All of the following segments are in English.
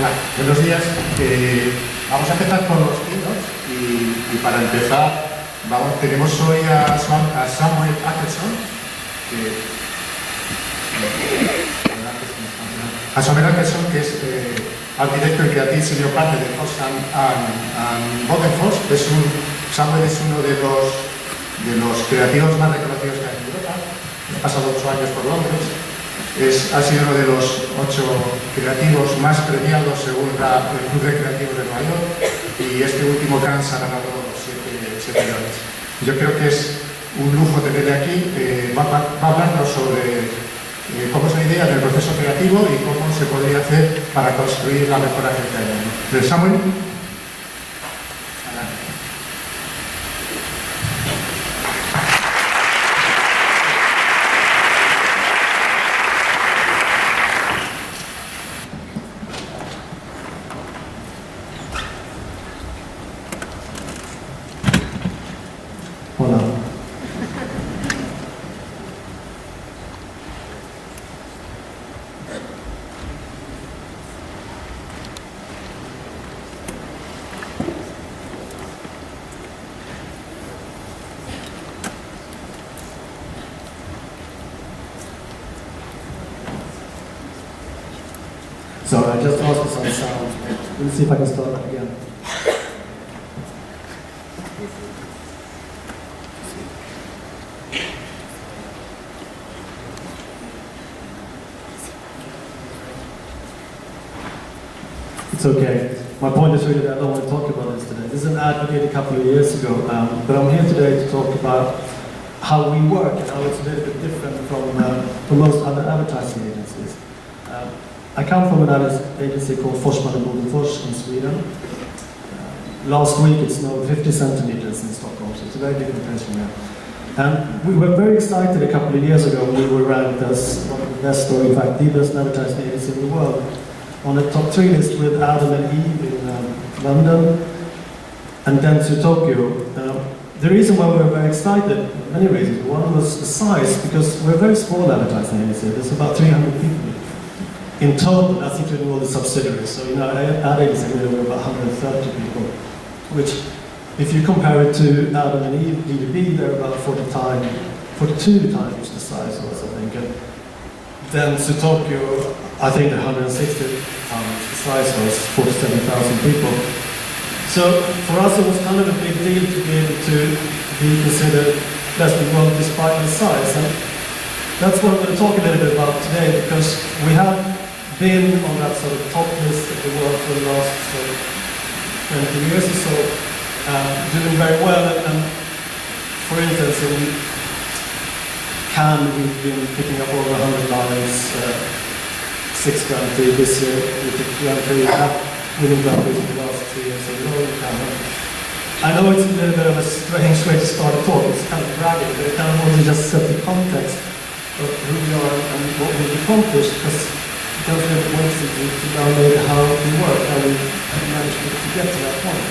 Hola, buenos días. Vamos a empezar con los keynotes y para empezar tenemos hoy a Samuel Akesson, que es arquitecto y creative senior partner de Forsman Bodenfors. Samuel es uno de los creativos más reconocidos que hay en Europa. Ha pasado 8 años por Londres. Ha sido uno de los 8 creativos más premiados según el Club de Creativos de Nueva York, y este último Cannes ha ganado 7 Grammys. Yo creo que es un lujo tenerle aquí. Va a hablarnos sobre cómo es la idea del proceso creativo y cómo se podría hacer para construir la mejor agencia del mundo. Samuel. So I just lost some sound. Let's see if I can start that again. It's okay. My point is really that I don't want to talk about this today. This is an ad we did a couple of years ago, but I'm here today to talk about how we work and how it's a little bit different from most other advertising agencies. I come from an agency called Forsman Bodenfors in Sweden. Last week it snowed 50 centimeters in Stockholm, so it's a very different place from here. And we were very excited a couple of years ago when we were ranked as one of the best, or in fact the best advertising agency in the world, on the top 3 list with Adam and Eve in London and Dentsu Tokyo. The reason why we were very excited, many reasons. One was the size, because we're a very small advertising agency. There's about 300 people in total, that's including all the subsidiaries. So, our agency, we're about 130 people, which, if you compare it to Adam and Eve, DDB, they're about 42 times the size of us, I think. And then to Tokyo, I think they're 160 times the size of us, 47,000 people. So, for us, it was kind of a big deal to be able to be considered best in the world despite the size. And that's what I'm going to talk a little bit about today, because we have been on that sort of top list of the world for the last 20 years or so, doing very well. And for instance, in Cannes, we've been picking up over 100 lines, 6 Grand Prix this year. We took Grand Prix, winning Grand Prix in the last 3 years in a row in Cannes. I know it's a little bit of a strange way to start a talk. It's kind of bragging, but I kind of want to just set the context of who we are and what we've accomplished, because it doesn't make it worse to download how we work, how we manage to get to that point.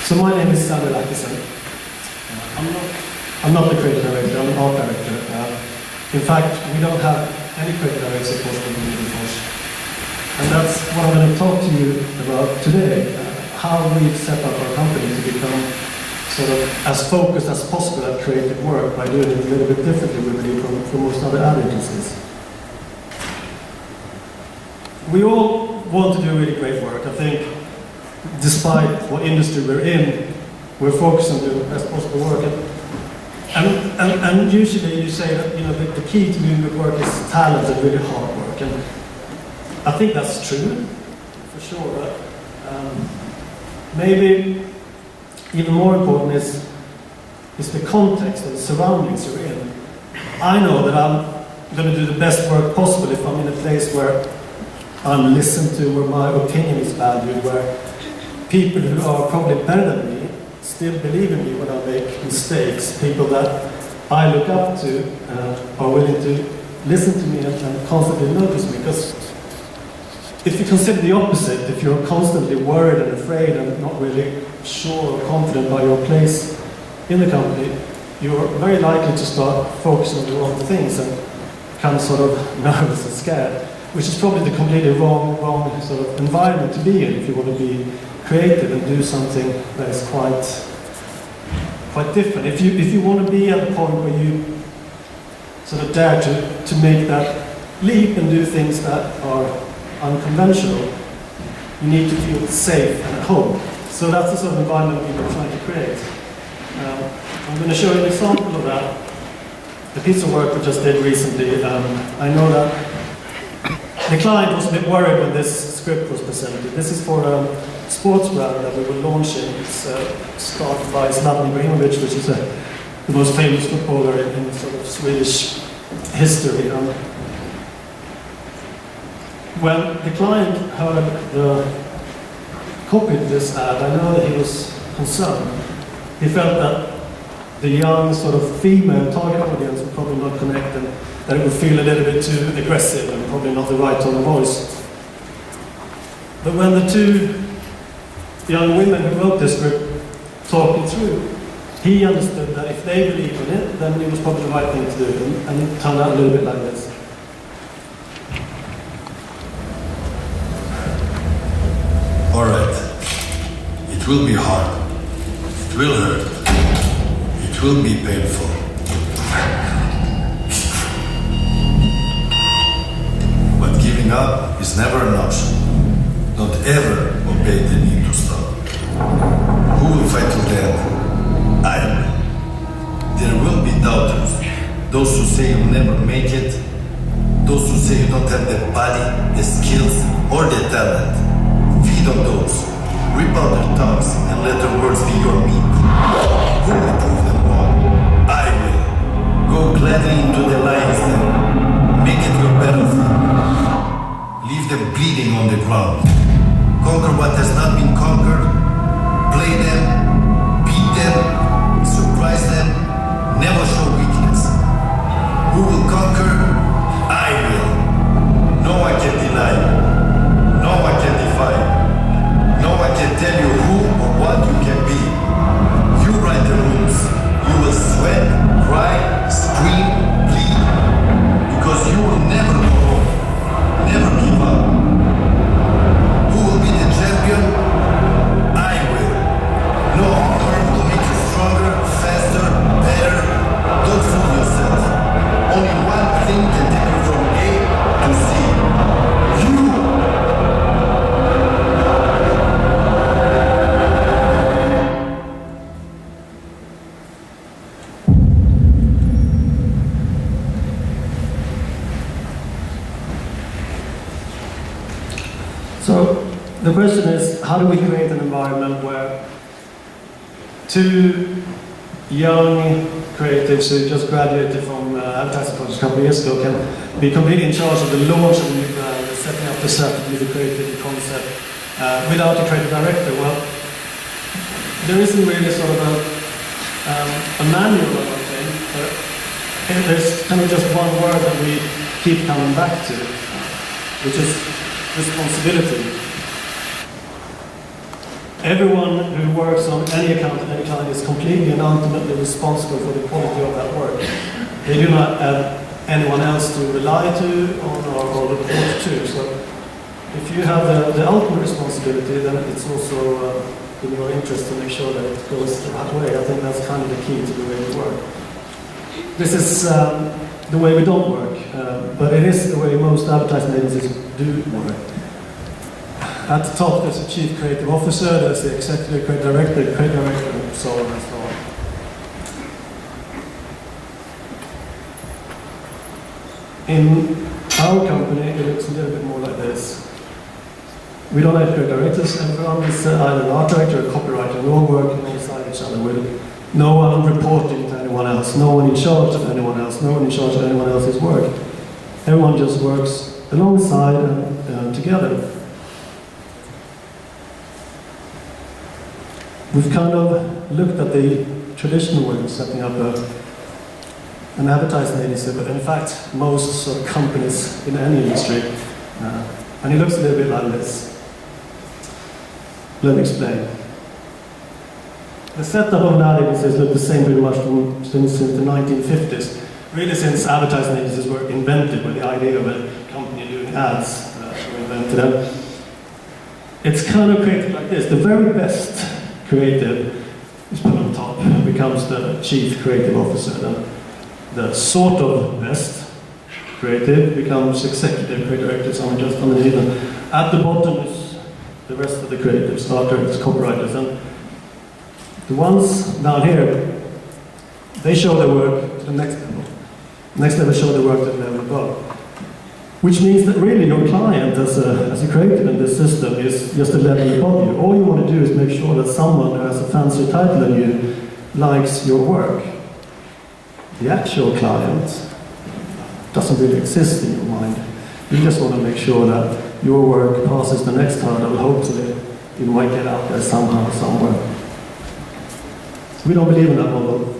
So my name is Samuel Akesson. I'm not the creative director, I'm an art director. In fact, we don't have any creative directors at Forsman Bodenfors. And that's what I'm going to talk to you about today, how we've set up our company to become sort of as focused as possible at creative work by doing it a little bit differently, we believe, from most other ad agencies. We all want to do really great work. I think, despite what industry we're in, we're focused on doing the best possible work. And usually you say that the key to doing good work is talent and really hard work. And I think that's true, for sure. But maybe even more important is the context and the surroundings you're in. I know that I'm going to do the best work possible if I'm in a place where I'm listened to, where my opinion is valued, where people who are probably better than me still believe in me when I make mistakes, people that I look up to are willing to listen to me and constantly notice me. Because if you consider the opposite, if you're constantly worried and afraid and not really sure or confident about your place in the company, you're very likely to start focusing on the wrong things and become sort of nervous and scared, which is probably the completely wrong sort of environment to be in if you want to be creative and do something that is quite different. If you want to be at the point where you sort of dare to make that leap and do things that are unconventional, you need to feel safe and at home. So that's the sort of environment we were trying to create. I'm going to show you an example of that. A piece of work we just did recently. I know that the client was a bit worried when this script was presented. This is for a sports brand that we were launching. It's started by Zlatan Ibrahimovic, which is the most famous footballer in sort of Swedish history. When the client heard the copy of this ad, I know that he was concerned. He felt that the young sort of female target audience would probably not connect and that it would feel a little bit too aggressive and probably not the right tone of voice. But when the two young women who wrote this script talked it through, he understood that if they believed in it, then it was probably the right thing to do, and it turned out a little bit like this. Alright, it will be hard, it will hurt, it will be painful. But giving up is never an option. Don't ever obey the need to stop. Who will fight to the end? I will. There will be doubters, those who say you'll never make it, those who say you don't have the body, the skills, or the talent. Feed on those, rip out their tongues, and let their words be your meat. Who will prove them wrong? I will. Go gladly into the lion's den. Make it your battlefield. Leave them bleeding on the ground. Conquer what has not been conquered. Play them, beat them, surprise them, never show weakness. Who will conquer? I will. No one can deny. No one can defy. No one can tell you who or what you can be. You write the rules. You will sweat, cry, scream, bleed, because you will never go home. Never give up. Who will be the champion? I will. No hunger will make you stronger, faster, better. Don't fool yourself. Only one thing can take you from A to Z. You! So the question is, how do we create an environment where two young creatives who just graduated from advertising projects a couple of years ago can be completely in charge of the launch of the new brand, setting up the strategy, the creative concept, without a creative director? Well, there isn't really sort of a manual or anything, but there's kind of just one word that we keep coming back to, which is responsibility. Everyone who works on any account at any client is completely and ultimately responsible for the quality of that work. They do not have anyone else to rely to or report to. So if you have the ultimate responsibility, then it's also in your interest to make sure that it goes that way. I think that's kind of the key to the way we work. This is the way we don't work, but it is the way most advertising agencies do work. At the top, there's a chief creative officer, there's the executive creative director, and so on and so on. In our company, it looks a little bit more like this. We don't have creative directors, everyone is either an art director or a copywriter, we all work alongside each other with no one reporting to anyone else, no one in charge of anyone else, no one in charge of anyone else's work. Everyone just works alongside and together. We've kind of looked at the traditional way of setting up an advertising agency, but in fact, most sort of companies in any industry, and it looks a little bit like this. Let me explain. The setup of an ad agency has looked the same pretty much since the 1950s. Really since advertising agencies were invented, when the idea of a company doing ads were invented. It's kind of created like this. The very best creative is put on top, becomes the chief creative officer. Then the sort of best creative becomes executive creative director, someone just underneath them. At the bottom is the rest of the creatives, artists, copywriters, and the ones down here, they show their work to the next level. Next level show their work to the level above. Which means that really your client as a creative in this system is just a level above you. All you want to do is make sure that someone who has a fancier title than you likes your work. The actual client doesn't really exist in your mind. You just want to make sure that your work passes the next hurdle. Hopefully you might get out there somehow, somewhere. We don't believe in that model.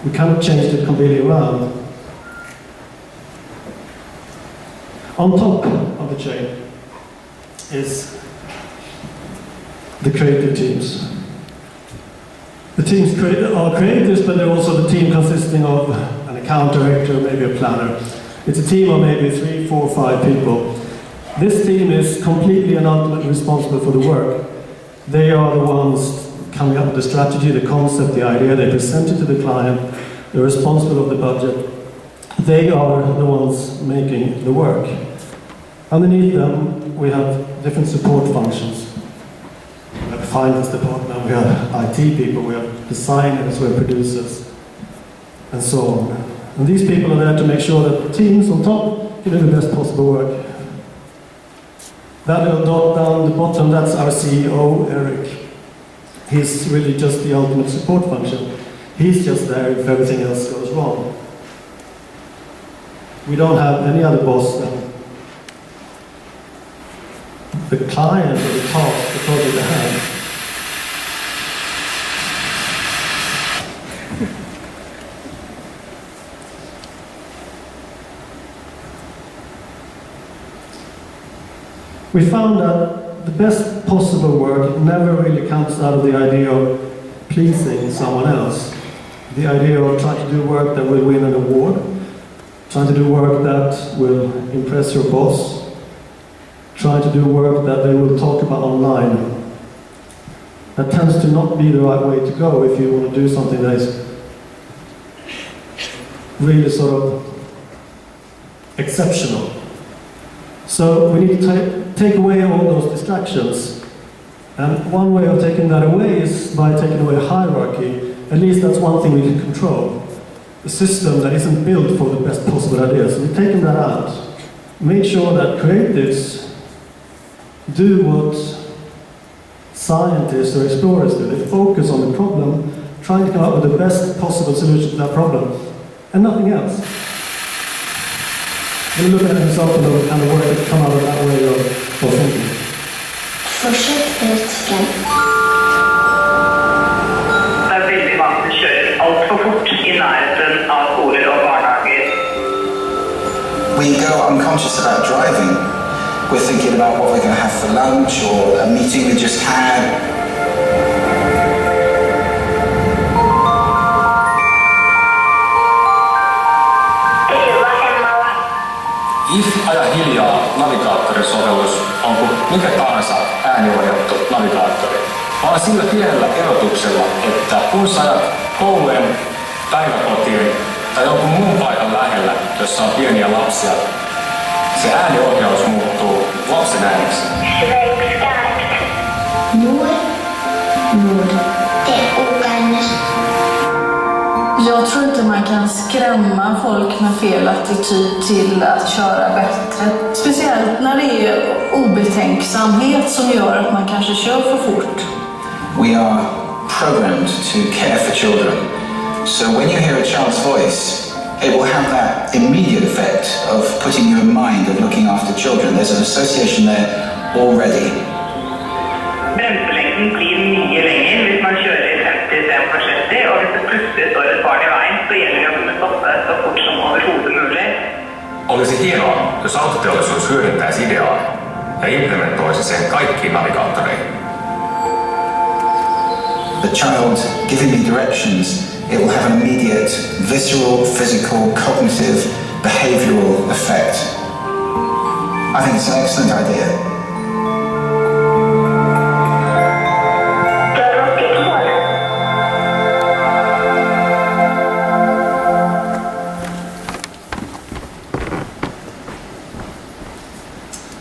We cannot change it completely around. On top of the chain is the creative teams. The teams are creators, but they're also the team consisting of an account director, maybe a planner. It's a team of maybe 3, 4, 5 people. This team is completely and ultimately responsible for the work. They are the ones coming up with the strategy, the concept, the idea. They present it to the client. They're responsible of the budget. They are the ones making the work. Underneath them, we have different support functions. We have a finance department, we have IT people, we have designers, we have producers, and so on. And these people are there to make sure that the teams on top can do the best possible work. That little dot down the bottom, that's our CEO, Eric. He's really just the ultimate support function. He's just there if everything else goes wrong. We don't have any other boss than the client or the task, the project at hand. We found that the best possible work never really comes out of the idea of pleasing someone else. The idea of trying to do work that will win an award, trying to do work that will impress your boss, trying to do work that they will talk about online. That tends to not be the right way to go if you want to do something that is really sort of exceptional. So we need to take away all those distractions. And one way of taking that away is by taking away hierarchy. At least that's one thing we can control. A system that isn't built for the best possible ideas. So we've taken that out. Make sure that creatives do what scientists or explorers do. They focus on the problem, trying to come up with the best possible solution to that problem, and nothing else. When you look at an example of the kind of work that come out of that way of thinking. Det är väldigt vanligt att köra allt för fort i närheten av skolor och barnhagar. We go unconscious about driving. We're thinking about what we're going to have for lunch or a meeting we just had. If aja hiljaa navigaattorisovellus on kuin mikä tahansa ääniohjattu navigaattori. Vaan sillä pienellä erotuksella, että kun sä ajat koulujen, päiväkotien tai jonkun muun paikan lähellä, jossa on pieniä lapsia, se ääniohjaus muuttuu lapsen ääneksi. Jag tror inte man kan skrämma folk med fel attityd till att köra bättre. Speciellt när det är obetänksamhet som gör att man kanske kör för fort. We are programmed to care for children. So when you hear a child's voice, it will have that immediate effect of putting you in mind of looking after children. There's an association there already. Bremselängden blir mycket längre hvis man kör i 50 istället för 30 och hvis det plötsligt står ett barn i vägen så gäller det att man stoppar så fort som överhuvud möjligt. Olisi hienoa, jos autoteollisuus hyödyntäisi ideaa ja implementoisi sen kaikkiin navigaattoreihin. the child giving me directions, it will have an immediate visceral, physical, cognitive, behavioural effect. I think it's an excellent idea.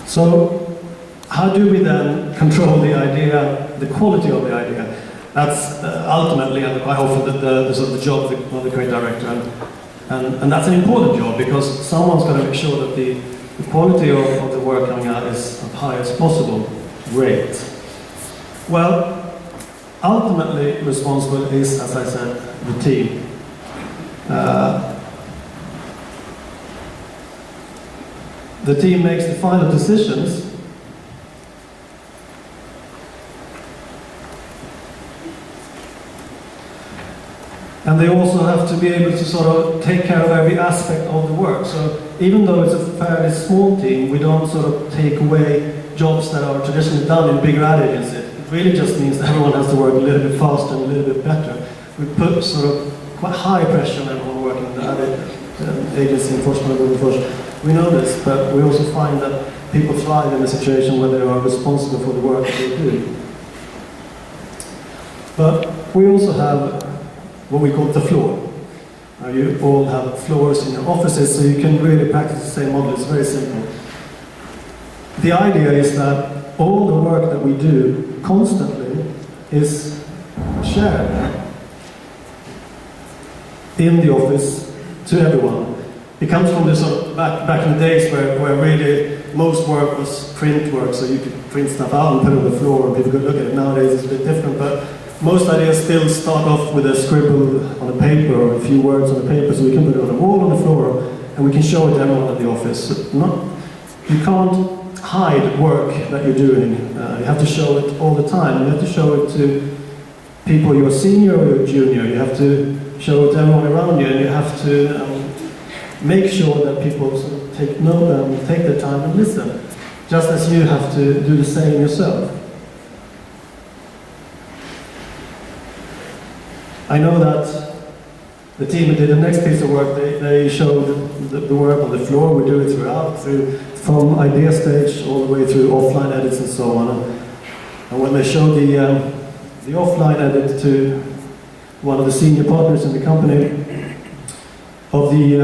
So, how do we then control the idea, the quality of the idea? That's ultimately and quite often the sort of the job of the creative director, and that's an important job because someone's got to make sure that the quality of the work coming out is as high as possible. Great. Well, ultimately responsible is, as I said, the team. The team makes the final decisions, and they also have to be able to sort of take care of every aspect of the work. So even though it's a fairly small team, we don't sort of take away jobs that are traditionally done in bigger ad agencies. It really just means that everyone has to work a little bit faster and a little bit better. We put sort of quite high pressure on everyone working in the ad agency in Forsman Bodenfors. We know this, but we also find that people thrive in a situation where they are responsible for the work that they do. But we also have what we call the floor. You all have floors in your offices, so you can really practice the same model. It's very simple. The idea is that all the work that we do constantly is shared in the office to everyone. It comes from the sort of back in the days where really most work was print work, so you could print stuff out and put it on the floor and people could look at it. Nowadays it's a bit different, but most ideas still start off with a scribble on a paper or a few words on a paper, so we can put it on a wall on the floor and we can show it to everyone at the office. You can't hide work that you're doing. You have to show it all the time. You have to show it to people you're senior or you're junior. You have to show it to everyone around you, and you have to make sure that people sort of take their time and listen, just as you have to do the same yourself. I know that the team that did the next piece of work, they showed the work on the floor. We do it throughout, from idea stage all the way through offline edits and so on. And when they showed the offline edit to one of the senior partners in the company of the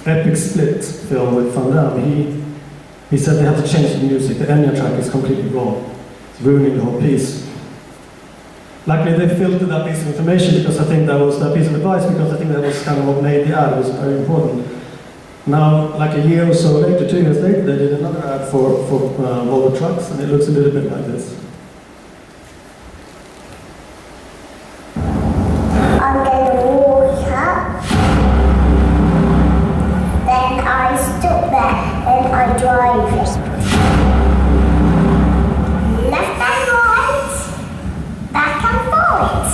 epic split film with Van Damme, he said they have to change the music. The Enya track is completely wrong. It's ruining the whole piece. Luckily they filtered that piece of information because I think that was that piece of advice because I think that was kind of what made the ad. It was very important. Now, like a year or so later, 2 years later, they did another ad for Volvo trucks, and it looks a little bit like this. I'm going to walk up, then I stop there, then I drive. Left and right, back and forth.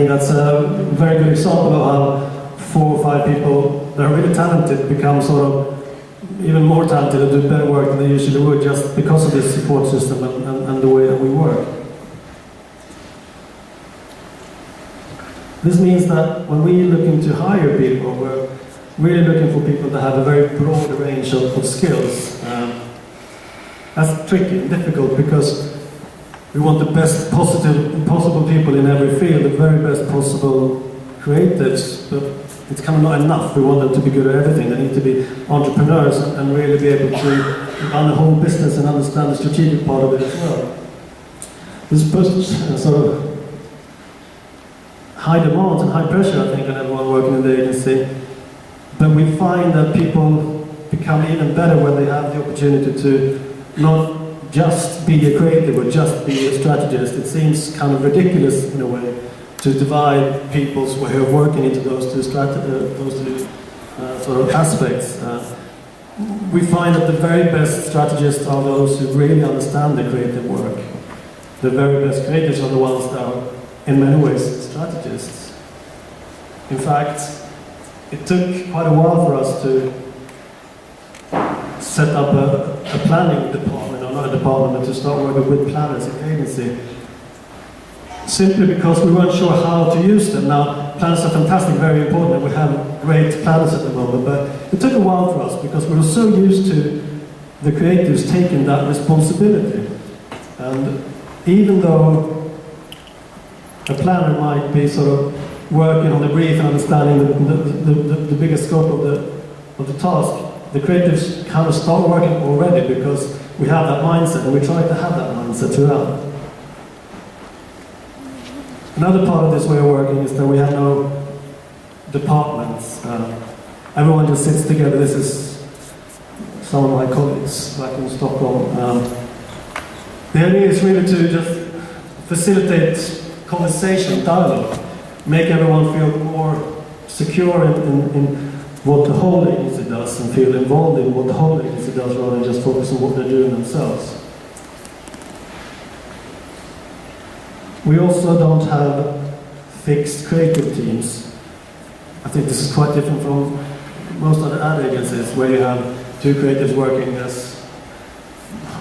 think that's a very good example of how 4 or 5 people that are really talented become sort of even more talented and do better work than they usually would just because of this support system and the way that we work. This means that when we look into hire people, we're really looking for people that have a very broad range of skills. That's tricky and difficult because we want the best possible people in every field, the very best possible creatives, but it's kind of not enough. We want them to be good at everything. They need to be entrepreneurs and really be able to run the whole business and understand the strategic part of it as well. This puts sort of high demands and high pressure, I think, on everyone working in the agency. But we find that people become even better when they have the opportunity to not just be a creative or just be a strategist. It seems kind of ridiculous in a way to divide people's way of working into those two sort of aspects. We find that the very best strategists are those who really understand the creative work. The very best creatives are the ones that are, in many ways, strategists. In fact, it took quite a while for us to set up a planning department, or not a department, but to start working with planners in the agency. Simply because we weren't sure how to use them. Now, planners are fantastic, very important, and we have great planners at the moment, but it took a while for us because we were so used to the creatives taking that responsibility. And even though a planner might be sort of working on the brief and understanding the bigger scope of the task, the creatives kind of start working already because we have that mindset, and we try to have that mindset throughout. Another part of this way of working is that we have no departments. Everyone just sits together. This is some of my colleagues back in Stockholm. The idea is really to just facilitate conversation, dialogue, make everyone feel more secure in what the whole agency does and feel involved in what the whole agency does rather than just focus on what they're doing themselves. We also don't have fixed creative teams. I think this is quite different from most other ad agencies where you have 2 creatives working as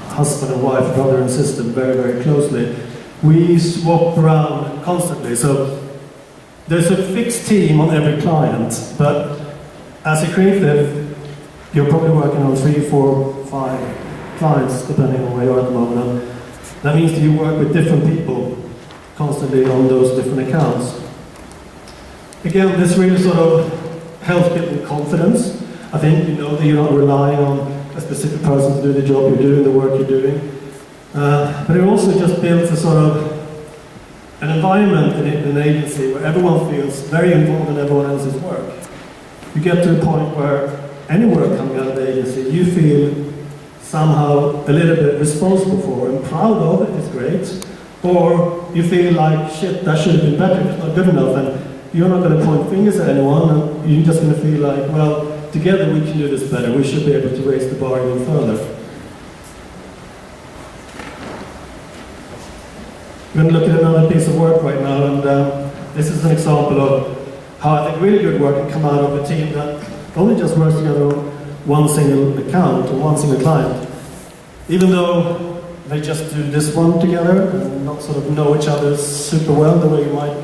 husband and wife, brother and sister very, very closely. We swap around constantly, so there's a fixed team on every client, but as a creative, you're probably working on 3, 4, 5 clients, depending on where you are at the moment. And that means that you work with different people constantly on those different accounts. Again, this really sort of helps build confidence. I think you know that you're not relying on a specific person to do the job you're doing, the work you're doing. But it also just builds a sort of an environment in an agency where everyone feels very involved in everyone else's work. You get to a point where any work coming out of the agency, you feel somehow a little bit responsible for and proud of it, it's great. Or you feel like, shit, that should have been better, it's not good enough, and you're not going to point fingers at anyone, and you're just going to feel like, well, together we can do this better, we should be able to raise the bar even further. We're going to look at another piece of work right now, and this is an example of how I think really good work can come out of a team that only just works together on one single account or one single client. Even though they just do this one together and not sort of know each other super well the way you might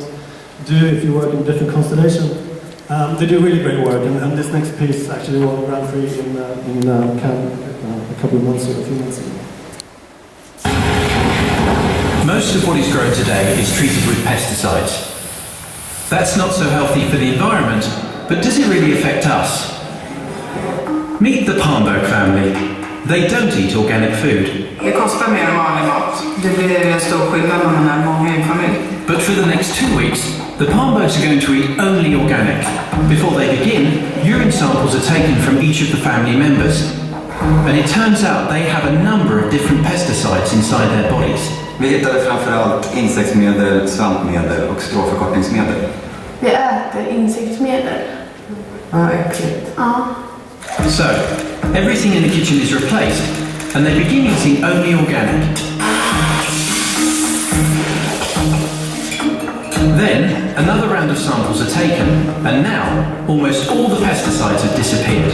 do if you work in different constellations. They do really great work, and this next piece actually won Grand Prix in Cannes a couple of months ago, a few months ago. Most of what is grown today is treated with pesticides. That's not so healthy for the environment, but does it really affect us? Meet the Palmberg family. They don't eat organic food. Det kostar mer än vanlig mat. Det blir en stor skillnad när man är många i en familj. But for the next 2 weeks, the Palmbergs are going to eat only organic. Before they begin, urine samples are taken from each of the family members. And it turns out they have a number of different pesticides inside their bodies. Vi hittade framförallt insektsmedel, svampmedel och stråförkortningsmedel. Vi äter insektsmedel. Ja, äckligt. Ja. So, everything in the kitchen is replaced, and they begin eating only organic. Then, another round of samples are taken, and now almost all the pesticides have disappeared.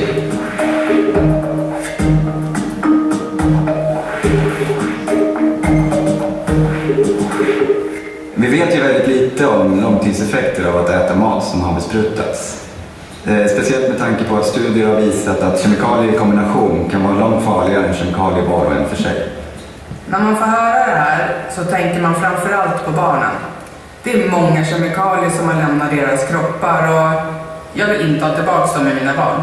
Vi vet ju väldigt lite om långtidseffekter av att äta mat som har besprutats. Speciellt med tanke på att studier har visat att kemikalier i kombination kan vara långt farligare än kemikalier var och en för sig. När man får höra det här så tänker man framförallt på barnen. Det är många kemikalier som har lämnat deras kroppar och jag vill inte ha tillbaka dem med mina barn.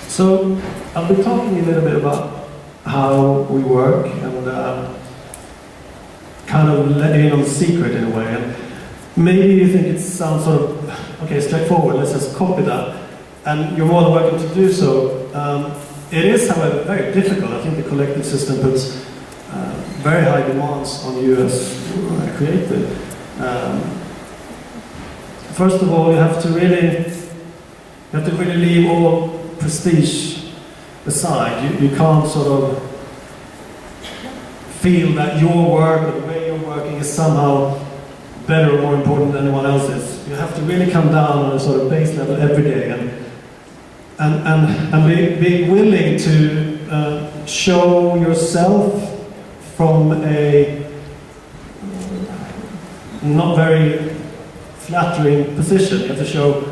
So I'll be talking a little bit about how we work and kind of letting in on the secret in a way. And maybe you think it sounds sort of, okay, straightforward, let's just copy that. And you're more than welcome to do so. It is, however, very difficult. I think the collective system puts very high demands on you as creative. First of all, you have to really leave all prestige aside. You can't sort of feel that your work or the way you're working is somehow better or more important than anyone else's. You have to really come down on a sort of base level every day and be willing to show yourself from a not very flattering position. You have to show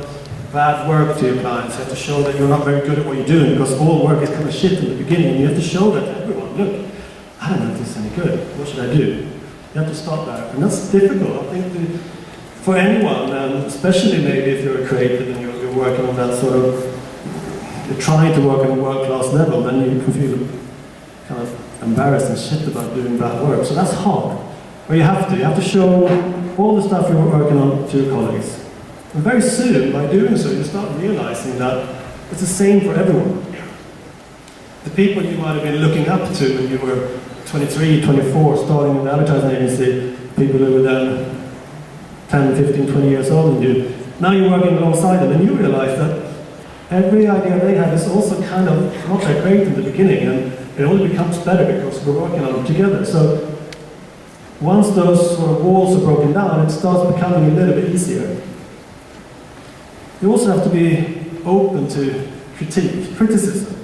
bad work to your clients. You have to show that you're not very good at what you're doing because all work is kind of shit in the beginning. And you have to show that to everyone. Look, I don't know if this is any good. What should I do? You have to start there. And that's difficult. I think for anyone, and especially maybe if you're a creative and you're working on that sort of, you're trying to work on a world-class level, then you can feel kind of embarrassed and shit about doing bad work. So that's hard. But you have to show all the stuff you're working on to your colleagues. And very soon, by doing so, you start realizing that it's the same for everyone. The people you might have been looking up to when you were 23, 24, starting an advertising agency, people who were then 10, 15, 20 years old than you, now you're working alongside them and you realize that every idea they have is also kind of not that great in the beginning, and it only becomes better because we're working on it together. So once those sort of walls are broken down, it starts becoming a little bit easier. You also have to be open to criticism.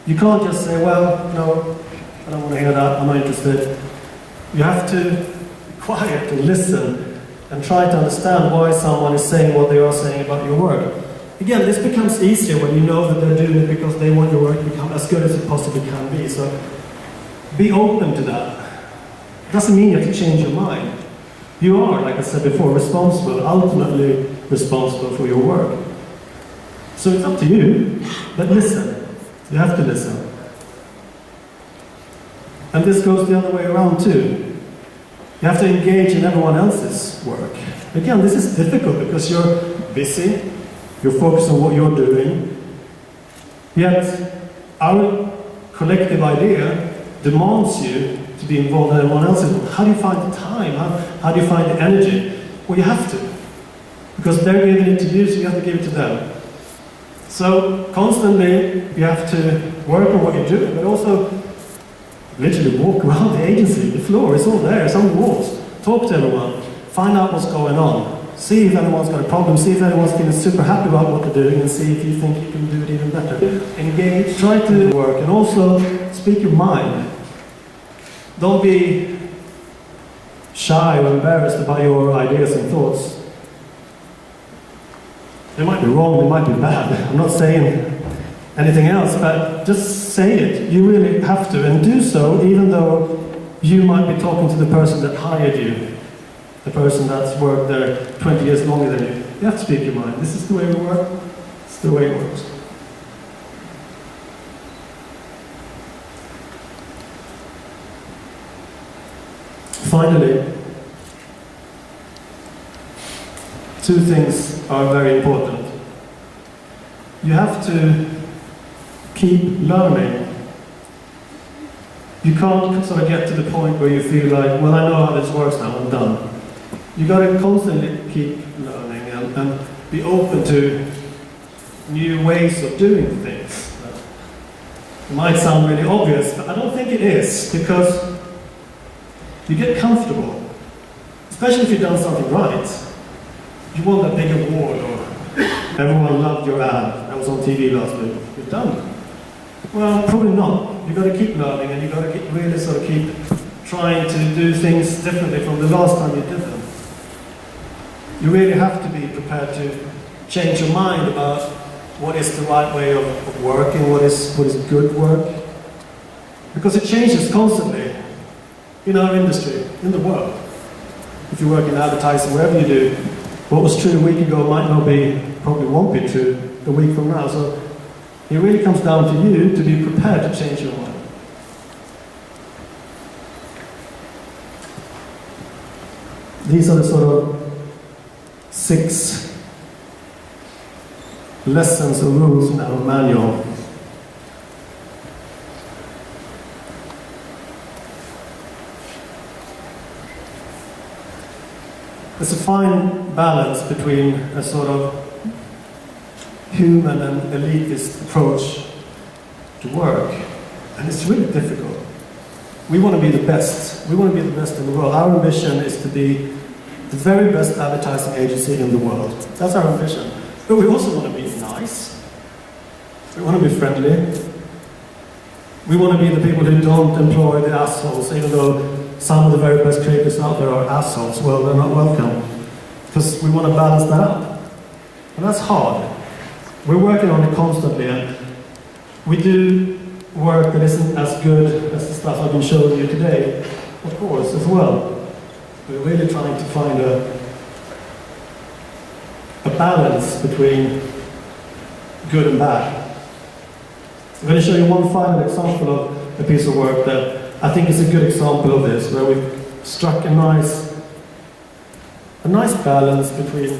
You can't just say, well, no, I don't want to hear that, I'm not interested. You have to be quiet and listen and try to understand why someone is saying what they are saying about your work. Again, this becomes easier when you know that they're doing it because they want your work to become as good as it possibly can be. So be open to that. It doesn't mean you have to change your mind. You are, like I said before, responsible, ultimately responsible for your work. So it's up to you, but listen. You have to listen. And this goes the other way around too. You have to engage in everyone else's work. Again, this is difficult because you're busy, you're focused on what you're doing, yet our collective idea demands you to be involved in everyone else's work. How do you find the time? How do you find the energy? Well, you have to. Because they're giving it to you, so you have to give it to them. So constantly you have to work on what you're doing, but also literally walk around the agency. The floor is all there, it's on the walls. Talk to everyone, find out what's going on. See if anyone's got a problem, see if anyone's feeling super happy about what they're doing, and see if you think you can do it even better. Engage, try to work, and also speak your mind. Don't be shy or embarrassed about your ideas and thoughts. They might be wrong, they might be bad. I'm not saying anything else, but just say it. You really have to, and do so even though you might be talking to the person that hired you, the person that's worked there 20 years longer than you. You have to speak your mind. This is the way we work. It's the way it works. Finally, two things are very important. You have to keep learning. You can't sort of get to the point where you feel like, well, I know how this works now, I'm done. You got to constantly keep learning, and be open to new ways of doing things. It might sound really obvious, but I don't think it is, because you get comfortable, especially if you've done something right. You want that big award, or everyone loved your ad that was on TV last week. You're done. Well, probably not. You've got to keep learning, and you've got to really sort of keep trying to do things differently from the last time you did them. You really have to be prepared to change your mind about what is the right way of working, what is good work. Because it changes constantly in our industry, in the world. If you work in advertising, wherever you do, what was true a week ago might not be, probably won't be true a week from now. So it really comes down to you to be prepared to change your mind. These are the sort of 6 lessons or rules in our manual. There's a fine balance between a sort of human and elitist approach to work, and it's really difficult. We want to be the best. We want to be the best in the world. Our ambition is to be the very best advertising agency in the world. That's our ambition. But we also want to be nice. We want to be friendly. We want to be the people who don't employ the assholes, even though some of the very best creators out there are assholes. Well, they're not welcome. Because we want to balance that out. And that's hard. We're working on it constantly, and we do work that isn't as good as the stuff I've been showing you today, of course, as well. We're really trying to find a balance between good and bad. I'm going to show you one final example of a piece of work that I think is a good example of this, where we've struck a nice balance between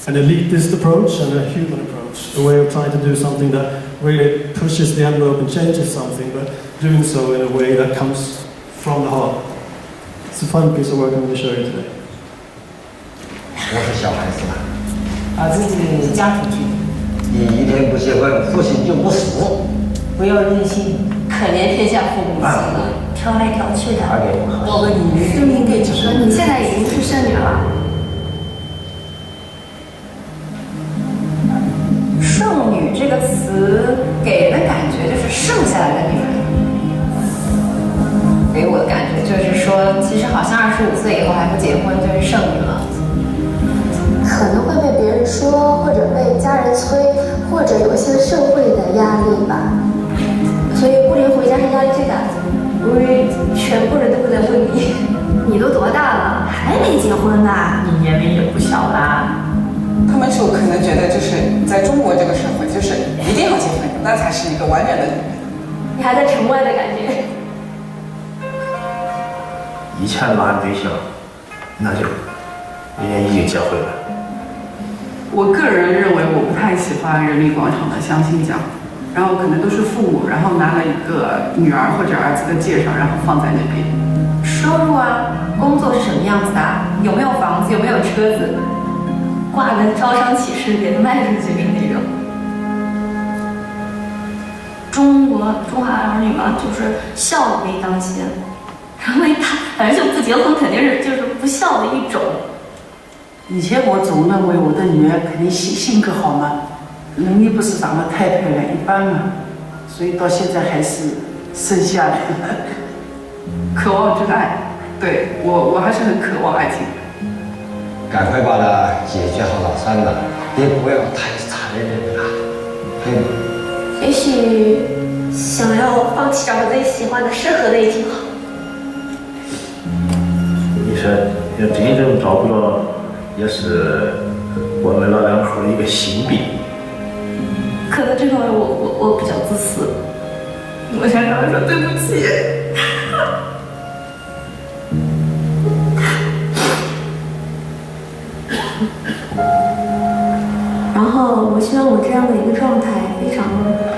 an elitist approach and a human approach, a way of trying to do something that really pushes the envelope and changes something, but doing so in a way that comes from the heart. It's a fun piece of work I'm going to show you today. 我是小孩子嘛，自己嫁出去，你一天不结婚，父亲就不死。不要任性，可怜天下父母心啊，挑来挑去的。我和你生命给只说你现在已经是剩女了。剩女这个词给人的感觉就是剩下来的女人。给我的感觉就是说，其实好像25岁以后还不结婚就是剩女了。可能会被别人说，或者被家人催，或者有一些社会的压力吧。所以过年回家是压力最大的，因为全部人都会在问你，你都多大了，还没结婚呢？你年龄也不小啦。他们就可能觉得，就是在中国这个社会，就是一定要结婚，那才是一个完整的女人。你还在城外的感觉。以前男对象，那就人家已经结婚了。我个人认为，我不太喜欢人民广场的相亲角，然后可能都是父母，然后拿了一个女儿或者儿子的介绍，然后放在那边。收入啊，工作是什么样子的？有没有房子？有没有车子？挂的招商启事给卖出去是那种。中华儿女嘛，就是孝为当先。因为他反正就不结婚，肯定是就是不孝的一种。以前我总认为我的女儿肯定性格好嘛，能力不是长得太漂亮，一般嘛，所以到现在还是生下来了。渴望真爱，对我还是很渴望爱情。赶快把它解决好老三吧，也不要太残忍了，对吗？也许想要放弃找自己喜欢的、适合的也挺好。你说要真正找不到，也是我们老两口的一个心病。可能这个我比较自私，我想跟他说对不起。然后我希望我这样的一个状态非常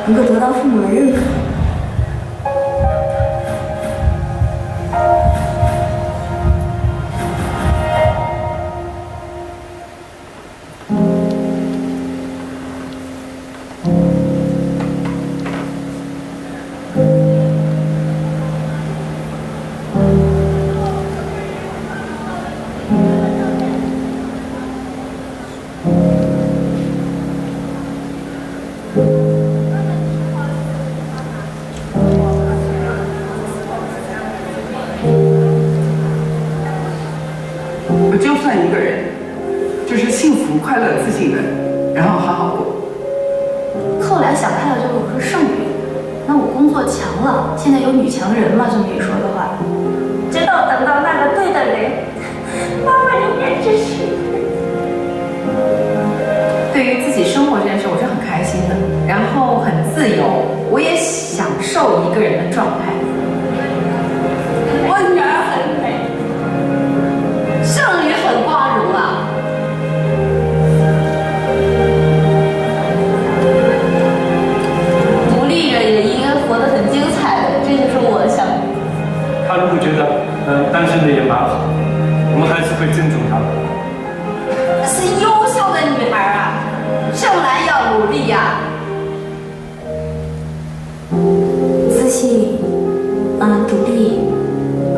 能够得到父母的认可。一个人，就是幸福、快乐、自信的，然后好好过。后来想开了之后，我说剩女，那我工作强了，现在有女强人嘛，这么一说的话，直到等到那个对的人，妈妈永远支持。对于自己生活这件事，我是很开心的，然后很自由，我也享受一个人的状态。我女儿很美，剩女很光荣啊。独立人也应该活得很精彩的，这就是我的想法。他如果觉得单身的也蛮好，我们还是会尊重他的。是优秀的女孩啊，剩男要努力呀。自信，独立，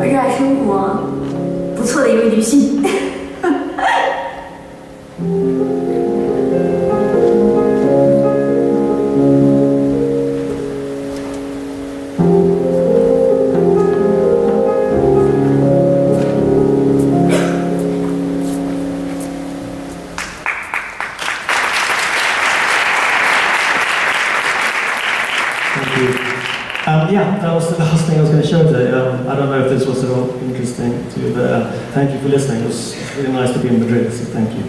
热爱生活，不错的一位女性。Yeah, that was the last thing I was going to show today. I don't know if this was at all interesting to you, but thank you for listening. It was really nice to be in Madrid, so thank you.